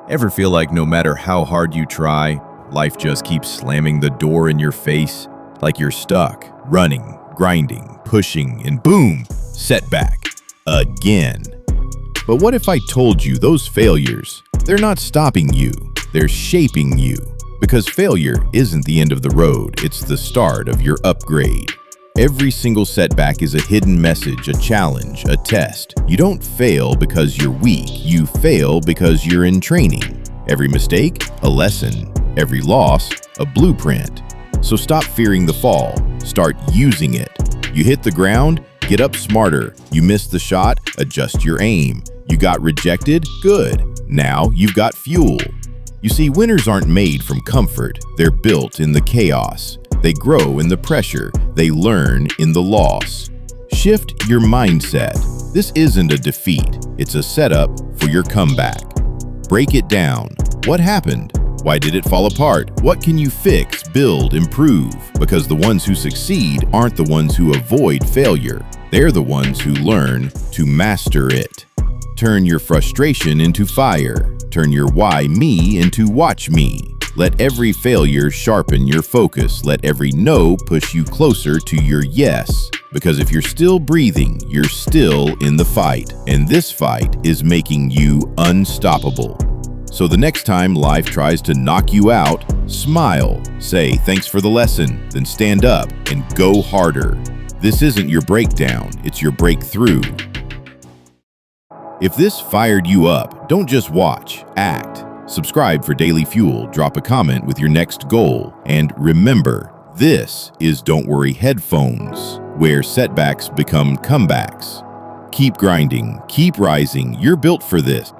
Ever feel like no matter how hard you try, life just keeps slamming the door in your face? Like you're stuck, running, grinding, pushing, and boom, setback. Again. But what if I told you those failures, they're not stopping you, they're shaping you? Because failure isn't the end of the road, it's the start of your upgrade. Every single setback is a hidden message, a challenge, a test. You don't fail because you're weak, you fail because you're in training. Every mistake, a lesson. Every loss, a blueprint. So stop fearing the fall, start using it. You hit the ground, get up smarter. You missed the shot, adjust your aim. You got rejected, good. Now you've got fuel. You see, winners aren't made from comfort, they're built in the chaos. They grow in the pressure, they learn in the loss. Shift your mindset. This isn't a defeat, it's a setup for your comeback. Break it down. What happened? Why did it fall apart? What can you fix, build, improve? Because the ones who succeed aren't the ones who avoid failure. They're the ones who learn to master it. Turn your frustration into fire. Turn your why me into watch me. Let every failure sharpen your focus. Let every no push you closer to your yes. Because if you're still breathing, you're still in the fight. And this fight is making you unstoppable. So the next time life tries to knock you out, smile, say thanks for the lesson, then stand up and go harder. This isn't your breakdown, it's your breakthrough. If this fired you up, don't just watch, act. Subscribe for daily fuel, drop a comment with your next goal, and remember, this is Don't Worry Headphones, where setbacks become comebacks. Keep grinding, keep rising, you're built for this.